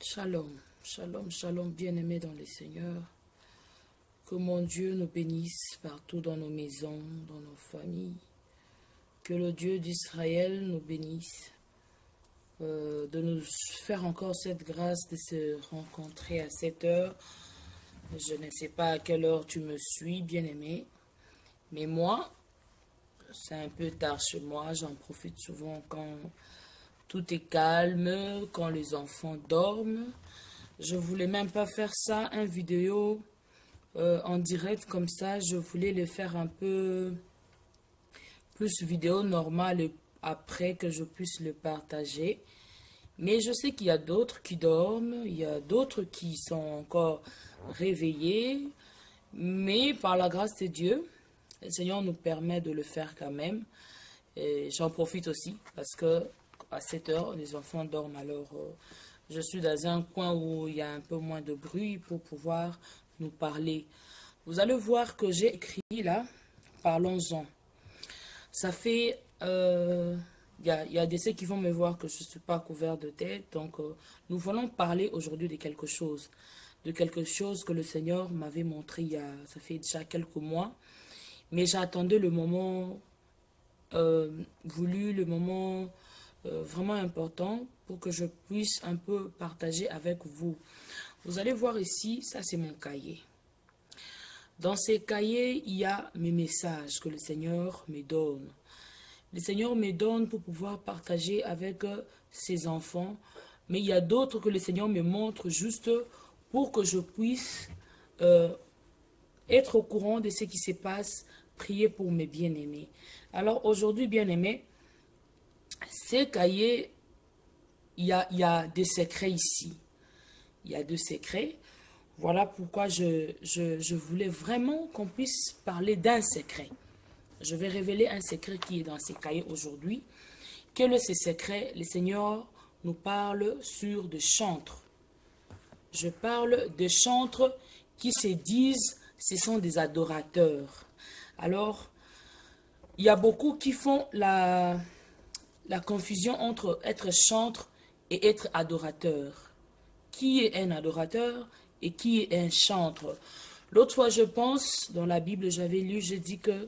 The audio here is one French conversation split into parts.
Shalom, shalom, shalom, bien-aimés dans le Seigneur. Que mon Dieu nous bénisse partout dans nos maisons, dans nos familles. Que le Dieu d'Israël nous bénisse, de nous faire encore cette grâce de se rencontrer à cette heure. Je ne sais pas à quelle heure tu me suis, bien-aimé, mais moi, c'est un peu tard chez moi. J'en profite souvent quand tout est calme, quand les enfants dorment. Je voulais même pas faire ça, une vidéo en direct comme ça. Je voulais le faire un peu plus vidéo normale après que je puisse le partager. Mais je sais qu'il y a d'autres qui dorment, il y a d'autres qui sont encore réveillés. Mais par la grâce de Dieu, le Seigneur nous permet de le faire quand même. Et j'en profite aussi parce que à 7 heures, les enfants dorment. Alors, je suis dans un coin où il y a un peu moins de bruit pour pouvoir nous parler. Vous allez voir que j'ai écrit là, parlons-en. Ça fait, il y a des ceux qui vont me voir que je ne suis pas couvert de tête. Donc, nous voulons parler aujourd'hui de quelque chose. De quelque chose que le Seigneur m'avait montré ça fait déjà quelques mois. Mais j'attendais le moment voulu, le moment vraiment important pour que je puisse un peu partager avec vous. Vous allez voir ici, ça c'est mon cahier. Dans ces cahiers, il y a mes messages que le Seigneur me donne. Le Seigneur me donne pour pouvoir partager avec ses enfants. Mais il y a d'autres que le Seigneur me montre juste pour que je puisse être au courant de ce qui se passe, prier pour mes bien-aimés. Alors aujourd'hui, bien-aimés, ces cahiers, il y a des secrets ici. Il y a des secrets. Voilà pourquoi je voulais vraiment qu'on puisse parler d'un secret. Je vais révéler un secret qui est dans ces cahiers aujourd'hui. Quel est ce secret? Le Seigneur nous parle sur des chantres. Je parle de chantres qui se disent ce sont des adorateurs. Alors, il y a beaucoup qui font la confusion entre être chantre et être adorateur. Qui est un adorateur et qui est un chantre? L'autre fois, je pense, dans la Bible, j'avais lu, je dis que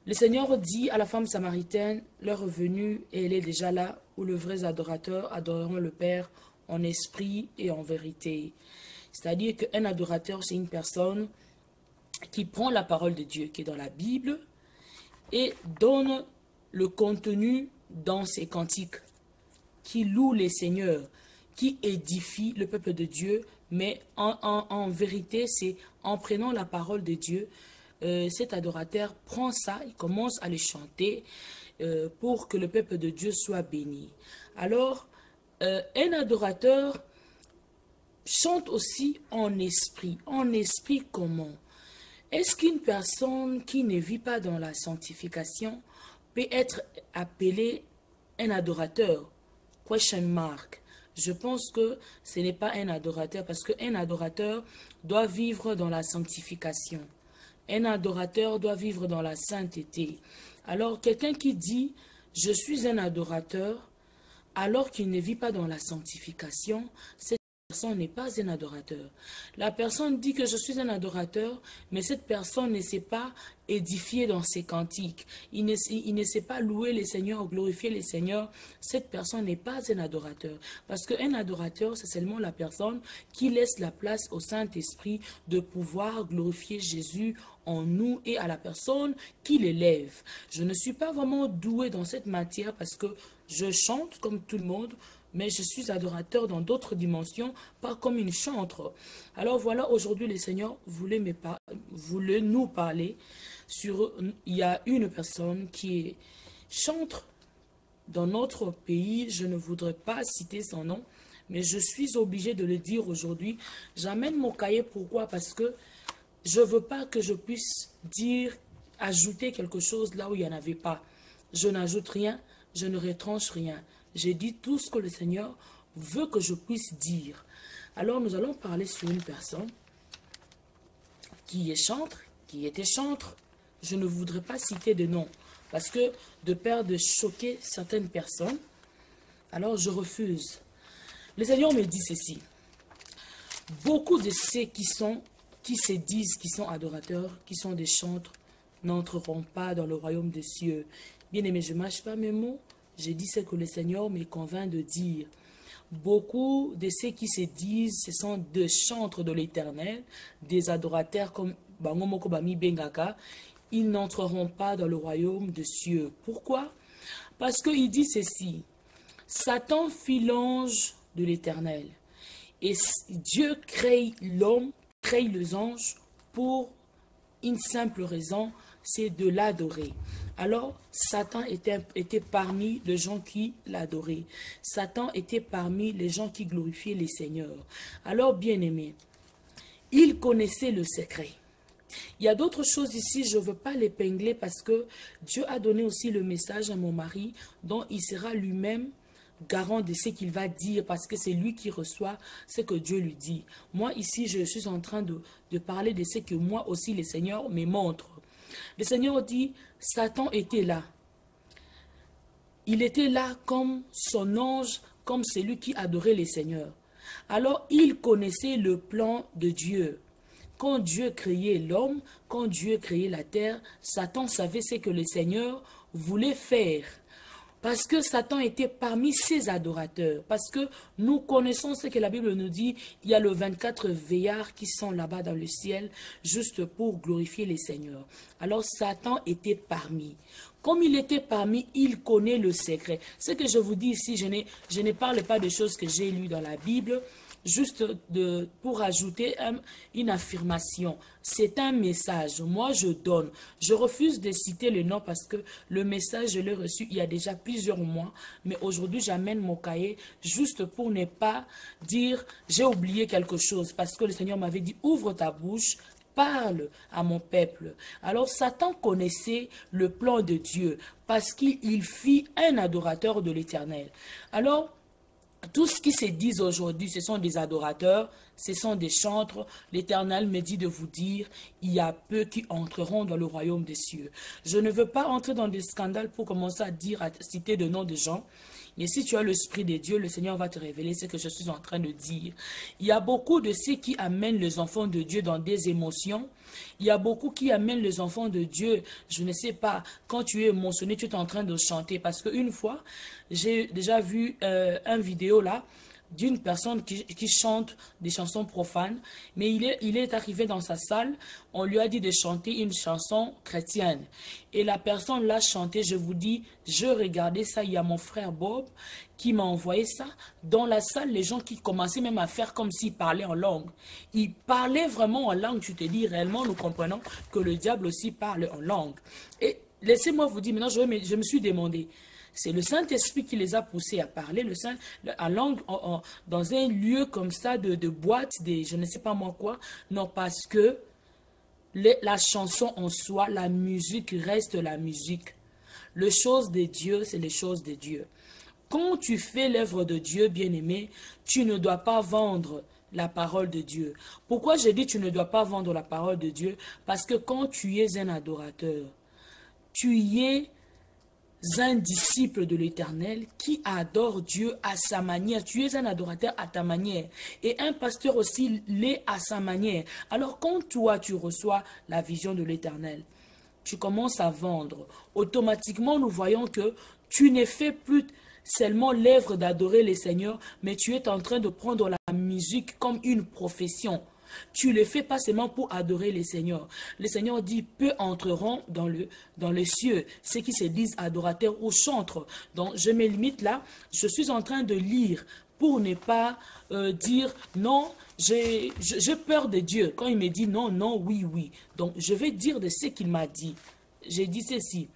le Seigneur dit à la femme samaritaine, l'heure est venue et elle est déjà là, où les vrais adorateurs adoreront le Père en esprit et en vérité. C'est-à-dire qu'un adorateur, c'est une personne qui prend la parole de Dieu qui est dans la Bible et donne le contenu dans ses cantiques, qui loue les seigneurs, qui édifie le peuple de Dieu, mais en vérité, c'est en prenant la parole de Dieu, cet adorateur prend ça, il commence à le chanter pour que le peuple de Dieu soit béni. Alors, un adorateur chante aussi en esprit. En esprit comment? Est-ce qu'une personne qui ne vit pas dans la sanctification peut être appelée un adorateur? Question mark. Je pense que ce n'est pas un adorateur parce qu'un adorateur doit vivre dans la sanctification. Un adorateur doit vivre dans la sainteté. Alors, quelqu'un qui dit « je suis un adorateur » alors qu'il ne vit pas dans la sanctification, cette personne n'est pas un adorateur. La personne dit que je suis un adorateur, mais cette personne ne s'est pas édifiée dans ses cantiques. Il ne sait pas louer les seigneurs, glorifier les seigneurs. Cette personne n'est pas un adorateur. Parce qu'un adorateur, c'est seulement la personne qui laisse la place au Saint-Esprit de pouvoir glorifier Jésus en nous et à la personne qui l'élève. Je ne suis pas vraiment douée dans cette matière parce que je chante comme tout le monde, mais je suis adorateur dans d'autres dimensions, pas comme une chantre. Alors voilà, aujourd'hui, le Seigneur voulait nous parler sur... Il y a une personne qui est chantre dans notre pays, je ne voudrais pas citer son nom, mais je suis obligée de le dire aujourd'hui. J'amène mon cahier, pourquoi? Parce que je ne veux pas que je puisse dire, ajouter quelque chose là où il n'y en avait pas. Je n'ajoute rien, je ne retranche rien. J'ai dit tout ce que le Seigneur veut que je puisse dire. Alors nous allons parler sur une personne qui est chantre, qui était chantre. Je ne voudrais pas citer de nom parce que de peur de choquer certaines personnes, alors je refuse. Le Seigneur me dit ceci. Beaucoup de ceux qui se disent qui sont adorateurs, qui sont des chantres, n'entreront pas dans le royaume des cieux. Bien-aimé, je ne mâche pas mes mots. J'ai dit ce que le Seigneur me convainc de dire. Beaucoup de ceux qui se disent, ce sont des chantres de l'Éternel, des adorateurs comme Bangomoko Bami Bengaka, ils n'entreront pas dans le royaume des cieux. Pourquoi? Parce qu'il dit ceci. Satan fit l'ange de l'Éternel. Et Dieu crée l'homme, crée les anges pour une simple raison, c'est de l'adorer. Alors, Satan était parmi les gens qui l'adoraient. Satan était parmi les gens qui glorifiaient les seigneurs. Alors, bien-aimés, il connaissait le secret. Il y a d'autres choses ici, je ne veux pas l'épingler parce que Dieu a donné aussi le message à mon mari dont il sera lui-même garant de ce qu'il va dire parce que c'est lui qui reçoit ce que Dieu lui dit. Moi ici, je suis en train de parler de ce que moi aussi le Seigneur me montre. Le Seigneur dit, Satan était là. Il était là comme son ange, comme celui qui adorait les seigneurs. Alors il connaissait le plan de Dieu. Quand Dieu créait l'homme, quand Dieu créait la terre, Satan savait ce que le Seigneur voulait faire. Parce que Satan était parmi ses adorateurs. Parce que nous connaissons ce que la Bible nous dit. Il y a le 24 veillards qui sont là-bas dans le ciel, juste pour glorifier les seigneurs. Alors Satan était parmi. Comme il était parmi, il connaît le secret. Ce que je vous dis ici, je ne parle pas de choses que j'ai lues dans la Bible. Juste pour ajouter une affirmation. C'est un message. Moi, je donne. Je refuse de citer le nom parce que le message, je l'ai reçu il y a déjà plusieurs mois. Mais aujourd'hui, j'amène mon cahier juste pour ne pas dire j'ai oublié quelque chose. Parce que le Seigneur m'avait dit ouvre ta bouche. Parle à mon peuple. Alors Satan connaissait le plan de Dieu parce qu'il fit un adorateur de l'Éternel. Alors, tout ce qui se dit aujourd'hui, ce sont des adorateurs, ce sont des chantres. L'Éternel me dit de vous dire, il y a peu qui entreront dans le royaume des cieux. Je ne veux pas entrer dans des scandales pour commencer à citer de noms de gens. Mais si tu as l'Esprit de Dieu, le Seigneur va te révéler ce que je suis en train de dire. Il y a beaucoup de ceux qui amènent les enfants de Dieu dans des émotions. Il y a beaucoup qui amènent les enfants de Dieu, je ne sais pas, quand tu es émotionné, tu es en train de chanter. Parce qu'une fois, j'ai déjà vu une vidéo là, d'une personne qui chante des chansons profanes, mais il est arrivé dans sa salle, on lui a dit de chanter une chanson chrétienne. Et la personne l'a chanté, je vous dis, je regardais ça, il y a mon frère Bob qui m'a envoyé ça. Dans la salle, les gens qui commençaient même à faire comme s'ils parlaient en langue. Ils parlaient vraiment en langue, tu te dis, réellement, nous comprenons que le diable aussi parle en langue. Et laissez-moi vous dire, maintenant, je me suis demandé, c'est le Saint-Esprit qui les a poussés à parler en langue, dans un lieu comme ça, de boîte, je ne sais pas moi quoi. Non, parce que la chanson en soi, la musique reste la musique. Les choses de Dieu, c'est les choses de Dieu. Quand tu fais l'œuvre de Dieu, bien-aimé, tu ne dois pas vendre la parole de Dieu. Pourquoi je dis tu ne dois pas vendre la parole de Dieu? Parce que quand tu es un adorateur, tu es un disciple de l'Éternel qui adore Dieu à sa manière. Tu es un adorateur à ta manière. Et un pasteur aussi l'est à sa manière. Alors quand toi, tu reçois la vision de l'Éternel, tu commences à vendre. Automatiquement, nous voyons que tu ne fais plus seulement l'œuvre d'adorer les seigneurs, mais tu es en train de prendre la musique comme une profession. Tu ne le fais pas seulement pour adorer les seigneurs. Le Seigneur dit, peu entreront dans les cieux, ceux qui se disent adorateurs ou chantres. Donc, je me limite là. Je suis en train de lire pour ne pas dire non, j'ai peur de Dieu. Quand il me dit non, non, oui, oui. Donc, je vais dire de ce qu'il m'a dit. J'ai dit ceci.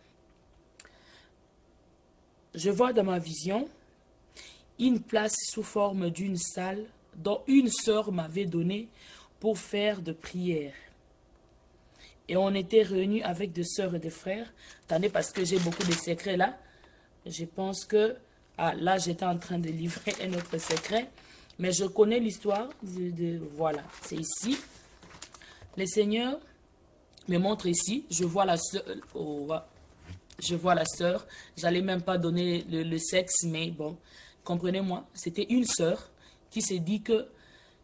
Je vois dans ma vision une place sous forme d'une salle dont une sœur m'avait donné pour faire de prières. Et on était réunis avec des sœurs et des frères. Attendez, parce que j'ai beaucoup de secrets là. Je pense que... Ah, là, j'étais en train de livrer un autre secret. Mais je connais l'histoire. Voilà, c'est ici. Le Seigneur me montre ici. Je vois la sœur. Oh, je vois la sœur. J'allais même pas donner le sexe, mais bon, comprenez-moi. C'était une sœur qui s'est dit que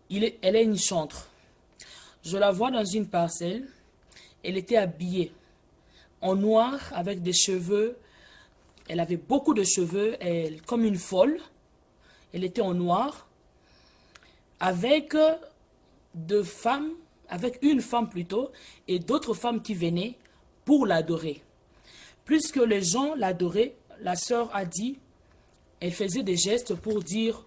elle est une chantre. Je la vois dans une parcelle. Elle était habillée en noir avec des cheveux. Elle avait beaucoup de cheveux, comme une folle. Elle était en noir avec avec une femme plutôt, et d'autres femmes qui venaient pour l'adorer. Puisque les gens l'adoraient, la sœur a dit, elle faisait des gestes pour dire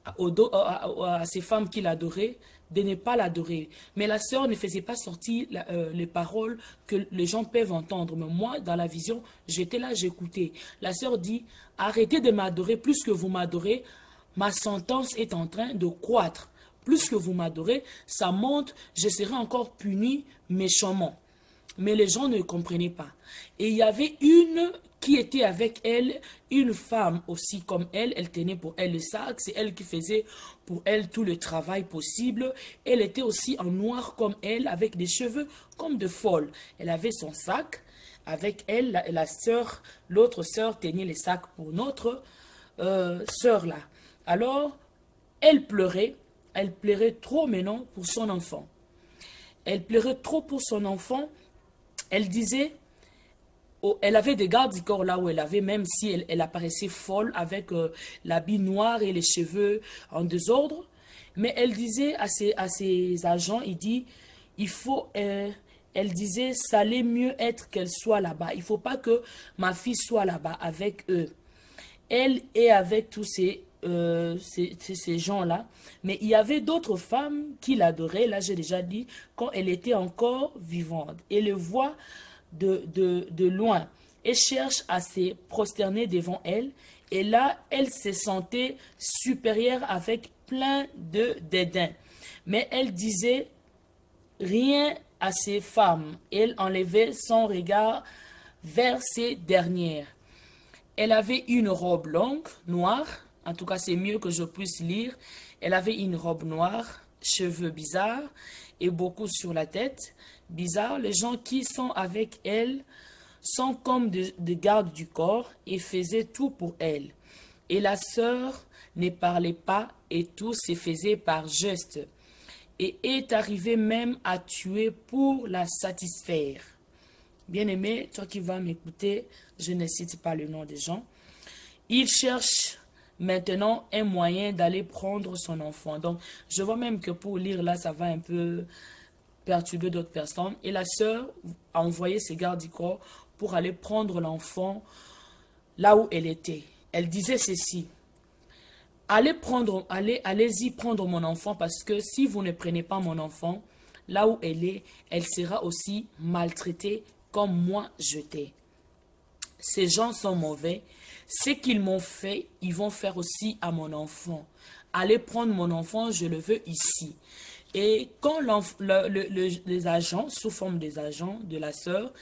à ces femmes qui l'adoraient de ne pas l'adorer. Mais la sœur ne faisait pas sortir les paroles que les gens peuvent entendre. Mais moi, dans la vision, j'étais là, j'écoutais. La sœur dit, arrêtez de m'adorer, plus que vous m'adorez, ma sentence est en train de croître. Plus que vous m'adorez, ça monte, je serai encore puni méchamment. Mais les gens ne comprenaient pas. Et il y avait une qui était avec elle, une femme aussi comme elle tenait pour elle le sac, c'est elle qui faisait pour elle tout le travail possible. Elle était aussi en noir comme elle, avec des cheveux comme de folle. Elle avait son sac, avec elle, l'autre sœur tenait les sacs pour notre sœur là. Alors, elle pleurait trop maintenant pour son enfant. Elle pleurait trop pour son enfant. Elle disait, elle avait des gardes du corps là où elle avait, même si elle apparaissait folle avec l'habit noir et les cheveux en désordre. Mais elle disait à ses agents, elle disait, ça allait mieux être qu'elle soit là-bas. Il ne faut pas que ma fille soit là-bas avec eux. Elle est avec tous ces gens-là. Mais il y avait d'autres femmes qui l'adoraient, là j'ai déjà dit, quand elle était encore vivante. Et le voit de loin et cherche à se prosterner devant elle. Et là, elle se sentait supérieure avec plein de dédain. Mais elle disait rien à ces femmes. Elle enlevait son regard vers ces dernières. Elle avait une robe longue, noire. En tout cas, c'est mieux que je puisse lire. Elle avait une robe noire, cheveux bizarres et beaucoup sur la tête. Bizarre, les gens qui sont avec elle sont comme des gardes du corps et faisaient tout pour elle. Et la sœur ne parlait pas et tout se faisait par geste. Et est arrivée même à tuer pour la satisfaire. Bien-aimé, toi qui vas m'écouter, je ne cite pas le nom des gens. Il cherche maintenant un moyen d'aller prendre son enfant. Donc, je vois même que pour lire là, ça va un peu perturber d'autres personnes. Et la sœur a envoyé ses gardes du corps pour aller prendre l'enfant là où elle était. Elle disait ceci. Allez-y prendre mon enfant parce que si vous ne prenez pas mon enfant, là où elle est, elle sera aussi maltraitée comme moi j'étais. Ces gens sont mauvais. Ce qu'ils m'ont fait, ils vont faire aussi à mon enfant. Allez prendre mon enfant, je le veux ici. Et quand les agents, sous forme des agents de la sœur,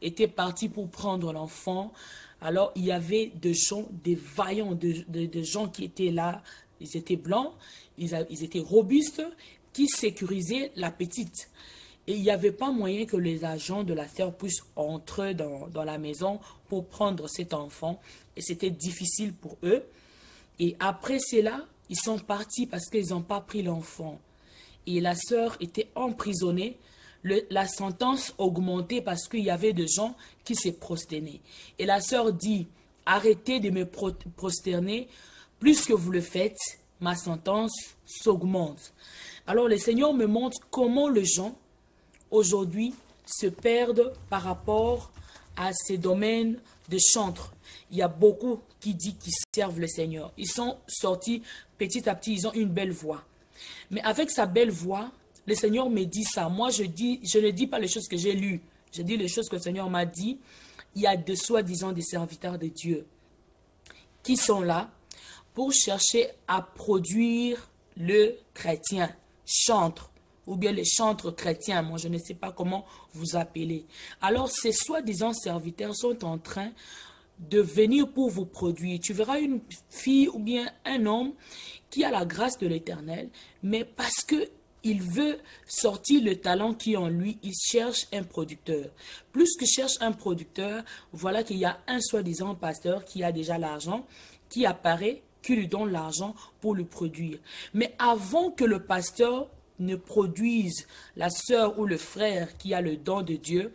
étaient partis pour prendre l'enfant, alors il y avait des gens, des vaillants, des gens qui étaient là, ils étaient blancs, ils étaient robustes, qui sécurisaient la petite. Et il n'y avait pas moyen que les agents de la sœur puissent entrer dans la maison pour prendre cet enfant. Et c'était difficile pour eux. Et après cela, ils sont partis parce qu'ils n'ont pas pris l'enfant. Et la sœur était emprisonnée. La sentence augmentait parce qu'il y avait des gens qui se prosternaient. Et la sœur dit, arrêtez de me prosterner. Plus que vous le faites, ma sentence s'augmente. Alors le Seigneur me montre comment les gens aujourd'hui se perdent par rapport à ces domaines de chantre. Il y a beaucoup qui disent qu'ils servent le Seigneur. Ils sont sortis petit à petit, ils ont une belle voix. Mais avec sa belle voix, le Seigneur me dit ça. Moi, je ne dis pas les choses que j'ai lues. Je dis les choses que le Seigneur m'a dit. Il y a de soi-disant des serviteurs de Dieu qui sont là pour chercher à produire le chrétien, chantre, ou bien les chantres chrétiens. Moi, je ne sais pas comment vous appelez. Alors, ces soi-disant serviteurs sont en train de venir pour vous produire. Tu verras une fille ou bien un homme qui a la grâce de l'Éternel, mais parce que il veut sortir le talent qui est en lui, il cherche un producteur. Plus que cherche un producteur, voilà qu'il y a un soi-disant pasteur qui a déjà l'argent, qui apparaît qui lui donne l'argent pour le produire. Mais avant que le pasteur ne produise la sœur ou le frère qui a le don de Dieu,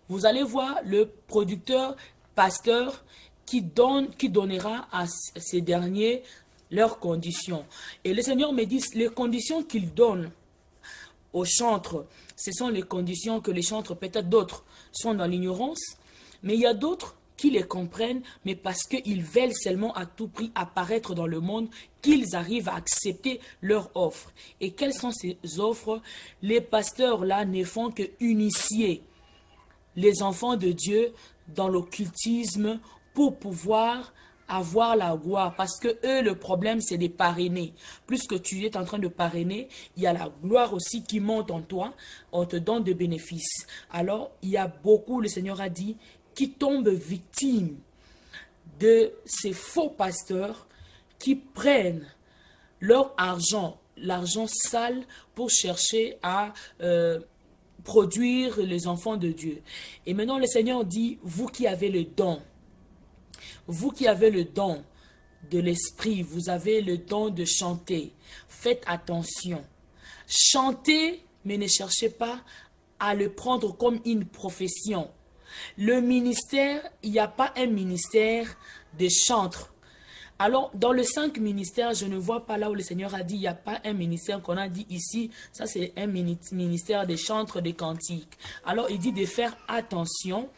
vous allez voir le producteur, pasteur, qui donnera à ces derniers leurs conditions. Et le Seigneur me dit, les conditions qu'il donne aux chantres, ce sont les conditions que les chantres, peut-être d'autres, sont dans l'ignorance, mais il y a d'autres qui les comprennent, mais parce qu'ils veulent seulement à tout prix apparaître dans le monde, qu'ils arrivent à accepter leur offre. Et quelles sont ces offres? Les pasteurs là ne font que initier les enfants de Dieu dans l'occultisme pour pouvoir avoir la gloire, parce que eux, le problème, c'est de parrainer. Plus que tu es en train de parrainer, il y a la gloire aussi qui monte en toi, on te donne des bénéfices. Alors, il y a beaucoup, le Seigneur a dit, qui tombent victimes de ces faux pasteurs qui prennent leur argent, l'argent sale, pour chercher à produire les enfants de Dieu. Et maintenant, le Seigneur dit, vous qui avez le don, vous qui avez le don de l'esprit, vous avez le don de chanter, faites attention. Chantez, mais ne cherchez pas à le prendre comme une profession. Le ministère, il n'y a pas un ministère de chantre. Alors, dans les 5 ministères, je ne vois pas là où le Seigneur a dit, il n'y a pas un ministère qu'on a dit ici, ça c'est un ministère des chantres, des cantiques. Alors, il dit de faire attention,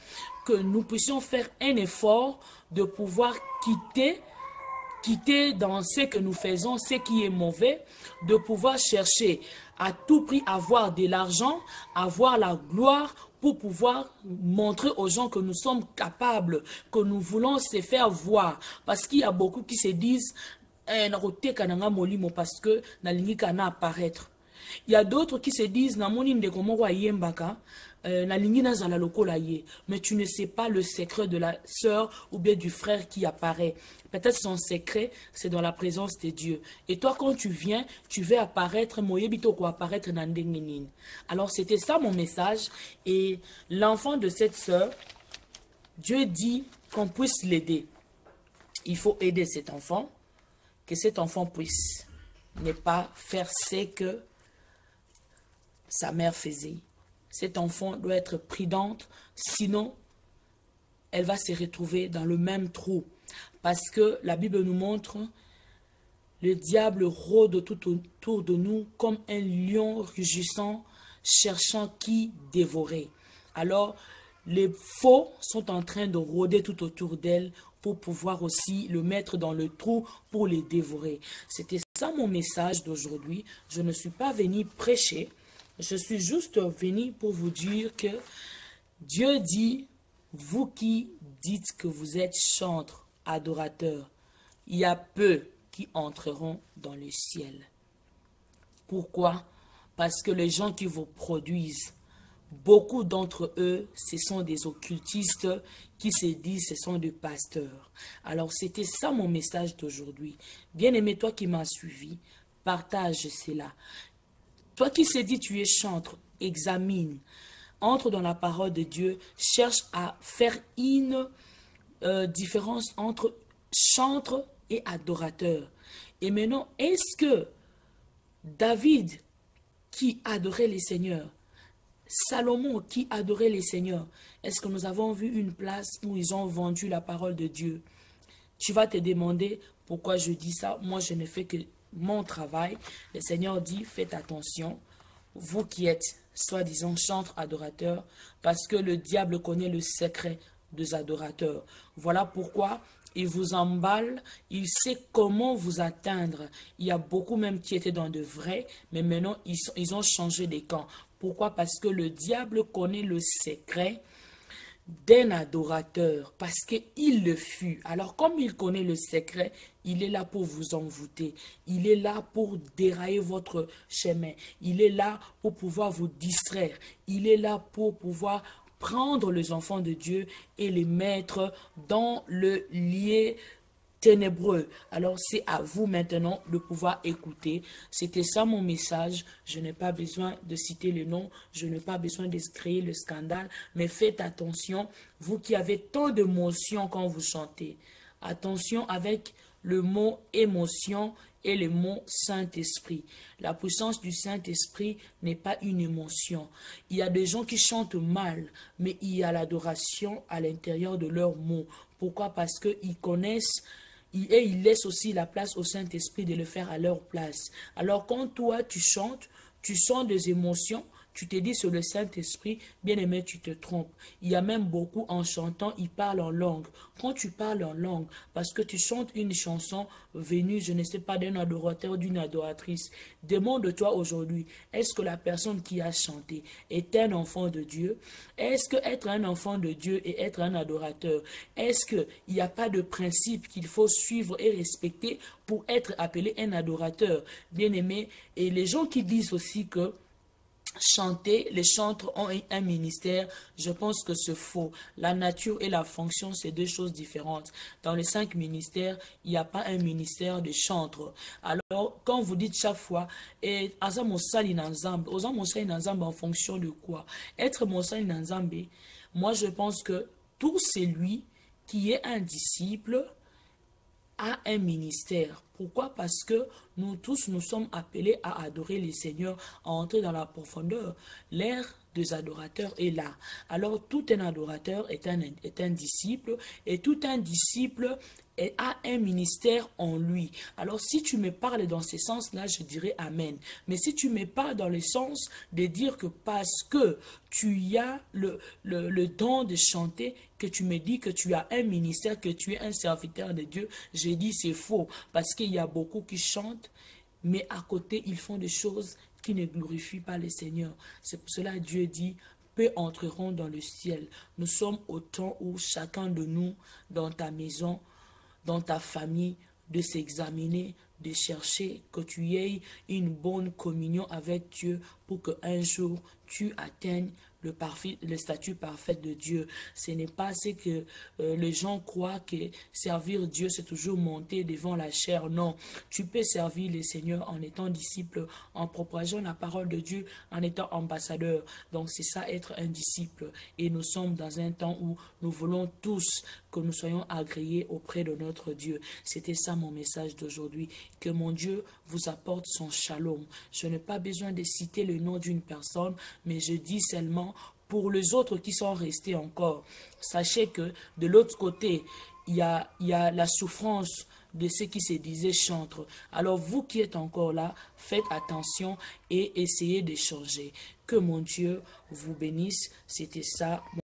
que nous puissions faire un effort de pouvoir quitter dans ce que nous faisons, ce qui est mauvais, de pouvoir chercher à tout prix avoir de l'argent, avoir la gloire, pour pouvoir montrer aux gens que nous sommes capables, que nous voulons se faire voir. Parce qu'il y a beaucoup qui se disent parce que nalingi kana apparaître. Il y a d'autres qui se disent mais tu ne sais pas le secret de la sœur ou bien du frère qui apparaît. Peut-être son secret, c'est dans la présence de Dieu. Et toi, quand tu viens, tu veux apparaître, alors, c'était ça mon message. Et l'enfant de cette sœur, Dieu dit qu'on puisse l'aider. Il faut aider cet enfant, que cet enfant puisse ne pas faire ce que sa mère faisait. Cet enfant doit être prudente, sinon elle va se retrouver dans le même trou. Parce que la Bible nous montre, le diable rôde tout autour de nous comme un lion rugissant, cherchant qui dévorer. Alors, les faux sont en train de rôder tout autour d'elle pour pouvoir aussi le mettre dans le trou pour les dévorer. C'était ça mon message d'aujourd'hui. Je ne suis pas venu prêcher. Je suis juste venu pour vous dire que Dieu dit, vous qui dites que vous êtes chantres, adorateurs, il y a peu qui entreront dans le ciel. Pourquoi? Parce que les gens qui vous produisent, beaucoup d'entre eux, ce sont des occultistes qui se disent ce sont des pasteurs. Alors, c'était ça mon message d'aujourd'hui. Bien-aimé, toi qui m'as suivi, partage cela. Toi qui se dis tu es chantre, examine, entre dans la parole de Dieu, cherche à faire une différence entre chantre et adorateur. Et maintenant, est-ce que David, qui adorait les seigneurs, Salomon, qui adorait les seigneurs, est-ce que nous avons vu une place où ils ont vendu la parole de Dieu? Tu vas te demander pourquoi je dis ça. Moi, je ne fais que mon travail. Le Seigneur dit, faites attention, vous qui êtes soi-disant chantres, adorateurs, parce que le diable connaît le secret des adorateurs. Voilà pourquoi il vous emballe, il sait comment vous atteindre. Il y a beaucoup même qui étaient dans de vrais, mais maintenant ils ont changé des camps. Pourquoi? Parce que le diable connaît le secret d'un adorateur, parce qu'il le fut. Alors, comme il connaît le secret, il est là pour vous envoûter. Il est là pour dérailler votre chemin. Il est là pour pouvoir vous distraire. Il est là pour pouvoir prendre les enfants de Dieu et les mettre dans le lieu ténébreux. Alors, c'est à vous maintenant de pouvoir écouter. C'était ça mon message. Je n'ai pas besoin de citer le nom. Je n'ai pas besoin de créer le scandale. Mais faites attention, vous qui avez tant d'émotions quand vous chantez. Attention avec le mot émotion et le mot Saint-Esprit. La puissance du Saint-Esprit n'est pas une émotion. Il y a des gens qui chantent mal, mais il y a l'adoration à l'intérieur de leurs mots. Pourquoi? Parce qu'ils connaissent et ils laissent aussi la place au Saint-Esprit de le faire à leur place. Alors quand toi tu chantes, tu sens des émotions, tu te dis sur le Saint-Esprit, bien-aimé, tu te trompes. Il y a même beaucoup en chantant, ils parlent en langue. Quand tu parles en langue, parce que tu chantes une chanson venue, je ne sais pas, d'un adorateur, d'une adoratrice, demande-toi aujourd'hui, est-ce que la personne qui a chanté est un enfant de Dieu? Est-ce que être un enfant de Dieu et être un adorateur, est-ce qu'il n'y a pas de principe qu'il faut suivre et respecter pour être appelé un adorateur? Bien-aimé, et les gens qui disent aussi que chanter, les chantres ont un ministère, je pense que c'est faux. La nature et la fonction, c'est deux choses différentes. Dans les 5 ministères, il n'y a pas un ministère de chantre. Alors, quand vous dites chaque fois, et asa mosali na nzambe, oza mosali na nzambe en fonction de quoi? Être mosali na nzambe, moi je pense que tout celui qui est un disciple a un ministère. Pourquoi? Parce que nous tous, nous sommes appelés à adorer les seigneurs, à entrer dans la profondeur. L'ère des adorateurs est là. Alors, tout un adorateur est un disciple, et tout un disciple a un ministère en lui. Alors, si tu me parles dans ce sens-là, je dirais Amen. Mais si tu me parles dans le sens de dire que parce que tu as le don de chanter, que tu me dis que tu as un ministère, que tu es un serviteur de Dieu, je dis c'est faux. Parce qu'il y a beaucoup qui chantent, mais à côté, ils font des choses qui ne glorifient pas le Seigneur. C'est pour cela que Dieu dit, peu entreront dans le ciel. Nous sommes au temps où chacun de nous, dans ta maison, dans ta famille, de s'examiner, de chercher que tu aies une bonne communion avec Dieu pour qu'un jour tu atteignes le statut parfait de Dieu. Ce n'est pas ce que les gens croient que servir Dieu, c'est toujours monter devant la chair. Non, tu peux servir le Seigneur en étant disciple, en propageant la parole de Dieu, en étant ambassadeur. Donc c'est ça être un disciple. Et nous sommes dans un temps où nous voulons tous que nous soyons agréés auprès de notre Dieu. C'était ça mon message d'aujourd'hui. Que mon Dieu vous apporte son shalom. Je n'ai pas besoin de citer le nom d'une personne, mais je dis seulement pour les autres qui sont restés encore. Sachez que de l'autre côté, il y a la souffrance de ceux qui se disaient chantres. Alors vous qui êtes encore là, faites attention et essayez de changer. Que mon Dieu vous bénisse. C'était ça.